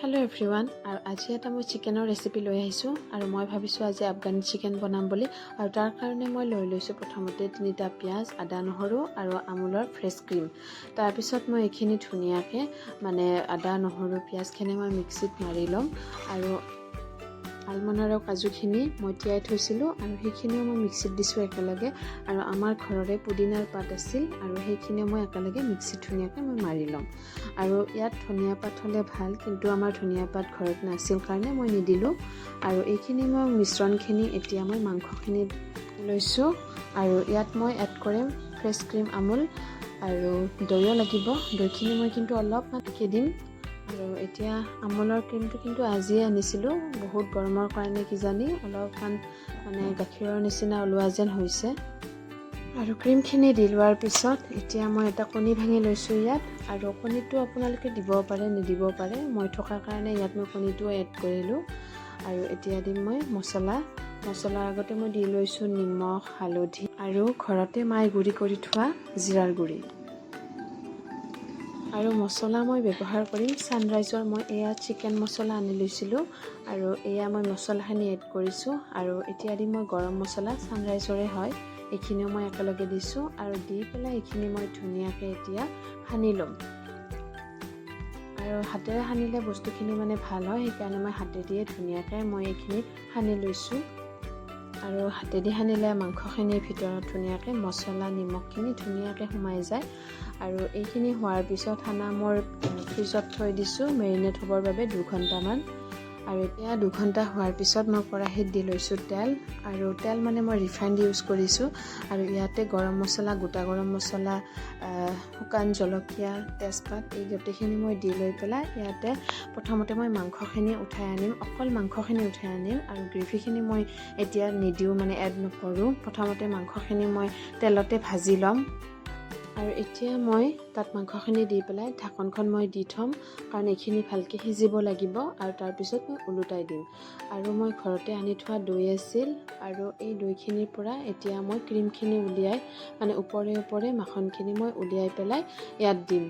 hello everyone और आज এটা মই চিকেনৰ ৰেচিপি লৈ আহিছো আৰু মই ভাবিছো আজি আফগানী চিকেন বনাম বুলি আৰু তাৰ কাৰণে মই লৈ লৈছো প্ৰথমতে 3টা পিয়াজ আদা নহৰু আৰু আমুলৰ ফ্ৰেছ ক্ৰীম তাৰ পিছত মই এখিনি ধুনিয়াকে মানে আদা নহৰু পিয়াজখিনি মই মিক্সিত মাৰি লম আৰু আলমণ্ড আৰু কাজুখিনি মই তিয়াই থৈছিলো আৰু সেইখিনিও মই মিক্সিত দিছো একেলগে আৰু আমাৰ ঘৰৰে পুদিনাৰ পাত আছিল আৰু সেইখিনি মই একেলগে মিক্সিত ধুনিয়াকে মই মাৰি লম আৰু ইয়াত ধনিয়া পাত হলে ভাল কিন্তু আমাৰ ধনিয়া পাত ঘৰত নাছিল কাৰণে মই নিদিলো আৰু এইখিনি মই মিশ্ৰণখিনি এতিয়া মই মাংসখিনি লৈছো আৰু ইয়াত মই এড কৰিম ফ্ৰেছ ক্ৰীম আমুল আৰু দৈও লাগিব দৈখিনি মই কিন্তু অলপমান দিম আৰু এতিয়া আমুলৰ ক্ৰীমটো কিন্তু আজিয়ে আনিছিলো বহুত গৰমৰ কাৰণে কি জানি অলপমান মানে গাখীৰৰ নিচিনা ওলোৱা যেন হৈছে আৰু ক্ৰীমখিনি দি লোৱাৰ পিছত এতিয়া মই এটা কণী ভাঙি লৈছো ইয়াত আৰু কণীটো আপোনালোকে দিব পাৰে নিদিব পাৰে মই থকা কাৰণে ইয়াত মই কণীটো এড কৰিলো আৰু এতিয়া দিম মই মছলাৰ আগতে মই দি লৈছো নিমখ হালধি আৰু ঘৰতে মাই গুৰি কৰি থোৱা জিৰাৰ গুৰি আৰু মছলা মই ব্যৱহাৰ কৰিম সানৰাইজৰ মই এয়া চিকেন মছলা আনি লৈছিলো আৰু এয়া মই মছলাখিনি এড কৰিছো আৰু এতিয়া দিম মই গৰম মছলা সানৰাইজৰে হয় এইখিনিও মই একেলগে দিছো আৰু দি পেলাই এইখিনি মই ধুনিয়াকে এতিয়া সানি লম আৰু হাতেৰে সানিলে বস্তুখিনি মানে ভাল হয় সেইকাৰণে মই হাতেদিয়ে ধুনিয়াকে মই এইখিনি সানি লৈছো আৰু হাতেদি সানিলে মাংসখিনিৰ ভিতৰত ধুনিয়াকে মছলা নিমখখিনি ধুনিয়াকে সোমাই যায় আৰু এইখিনি হোৱাৰ পিছত হানা মোৰ ফ্ৰিজত থৈ দিছো মেৰিনেট হ'বৰ বাবে 2 ঘণ্টামান আৰু এতিয়া 2 ঘণ্টা হোৱাৰ পিছত মই কেৰাহীত দি লৈছো তেল আৰু তেল মানে মই ৰিফাইন্ড ইউজ কৰিছো আৰু ইয়াতে গৰম মছলা গোটা গৰম মছলা শুকান জলকীয়া তেজপাত এই গোটেইখিনি মই দি লৈ পেলাই ইয়াতে প্ৰথমতে মই মাংসখিনি উঠাই আনিম অকল মাংসখিনি উঠাই আনিম আৰু গ্ৰেভিখিনি মই এতিয়া নিদিও মানে এড নকৰো প্ৰথমতে মাংসখিনি মই তেলতে ভাজি লম আৰু এতিয়া মই তাত মাংসখিনি দি পেলাই ঢাকনখন মই দি থম কাৰণ এইখিনি ভালকে সিজিব লাগিব আৰু তাৰ পিছত মই উলুটাই দিম আৰু মই ঘৰতে আনি থোৱা দৈ আছিল আৰু এই দৈখিনিৰ পৰা এতিয়া মই ক্ৰীমখিনি উলিয়াই মানে ওপৰে মাখনখিনি মই উলিয়াই পেলাই ইয়াত দিম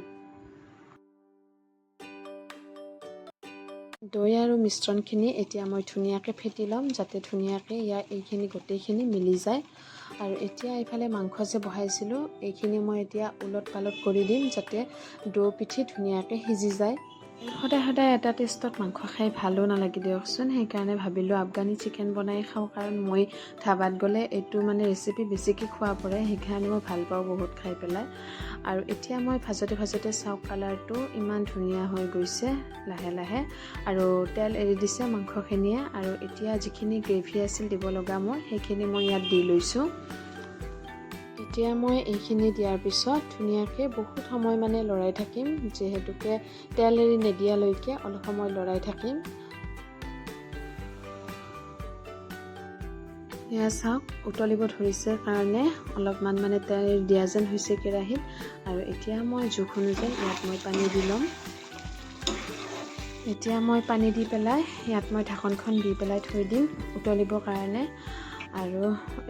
দৈ আৰু মিশ্ৰণখিনি এতিয়া মই ধুনিয়াকে ফেটি লম যাতে ধুনিয়াকে এইখিনি গোটেইখিনি মিলি যায় আৰু এতিয়া এইফালে মাংস যে বহাইছিলো এইখিনি মই এতিয়া উলট পালট কৰি দিম যাতে ডো পিঠি ধুনিয়াকে সিজি যায় সদায় এটা টেষ্টত মাংস খাই ভালো নালাগে দিয়কচোন সেইকাৰণে ভাবিলো আফগানী চিকেন বনাই খাওঁ কাৰণ মই ধাবাত গ'লে এইটো মানে ৰেচিপি বেছিকৈ খোৱা পৰে সেইকাৰণে মই ভাল পাওঁ বহুত খাই পেলাই আৰু এতিয়া মই ভাজতে চাওক কালাৰটো ইমান ধুনীয়া হৈ গৈছে লাহে আৰু তেল এৰি দিছে মাংসখিনিয়ে আৰু এতিয়া যিখিনি গ্ৰেভি আছিল দিব লগা মই সেইখিনি মই ইয়াত দি লৈছো এতিয়া মই এইখিনি দিয়াৰ পিছত ধুনীয়াকে বহুত সময় মানে লৰাই থাকিম যেহেতুকে তেল এৰি নিদিয়ালৈকে অলপ সময় লৰাই থাকিম এয়া চাওক উতলিব ধৰিছে কাৰণে অলপমান মানে তেল দিয়া যেন হৈছে কেৰাহীত আৰু এতিয়া মই জোখ অনুযায়ী ইয়াত মই পানী দি ল'ম এতিয়া মই পানী দি পেলাই ইয়াত মই ঢাকনখন দি পেলাই থৈ দিম উতলিবৰ কাৰণে আৰু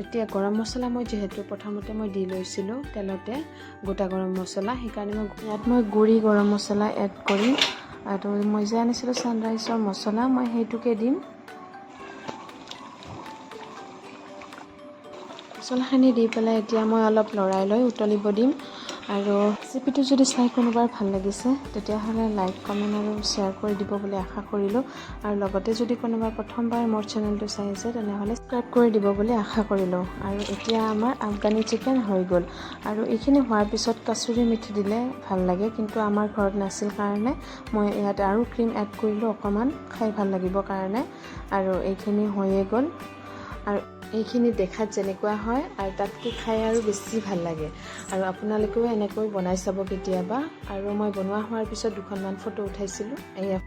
এতিয়া গৰম মছলা মই যেহেতু প্ৰথমতে মই দি লৈছিলো তেলতে গোটা গৰম মছলা সেইকাৰণে ইয়াত মই গুড়ি গৰম মছলা এড কৰিম আৰু মই যে আনিছিলো সানৰাইজৰ মছলা মই সেইটোকে দিম মছলাখিনি দি পেলাই এতিয়া মই অলপ লৰাই লৈ উতলিব দিম আৰু ৰেচিপিটো যদি চাই কোনোবাৰ ভাল লাগিছে তেতিয়াহ'লে লাইক কমেণ্ট আৰু শ্বেয়াৰ কৰি দিব বুলি আশা কৰিলোঁ আৰু লগতে যদি কোনোবা প্ৰথমবাৰ মোৰ চেনেলটো চাই আছে তেনেহ'লে সাবস্ক্ৰাইব কৰি দিব বুলি আশা কৰিলোঁ আৰু এতিয়া আমাৰ আফগানী চিকেন হৈ গ'ল আৰু এইখিনি হোৱাৰ পিছত কাচুৰি মেথি দিলে ভাল লাগে কিন্তু আমাৰ ঘৰত নাছিল কাৰণে মই ইয়াত আৰু ক্ৰীম এড কৰিলোঁ অকণমান খাই ভাল লাগিবৰ কাৰণে আৰু এইখিনি হৈয়ে গ'ল আৰু এইখিনি দেখাত যেনেকুৱা হয় আৰু তাতকে খাই আৰু বেছি ভাল লাগে আৰু আপোনালোকেও এনেকৈ বনাই চাব কেতিয়াবা আৰু মই বনোৱা হোৱাৰ পিছত 2খনমান ফটো উঠাইছিলোঁ এয়া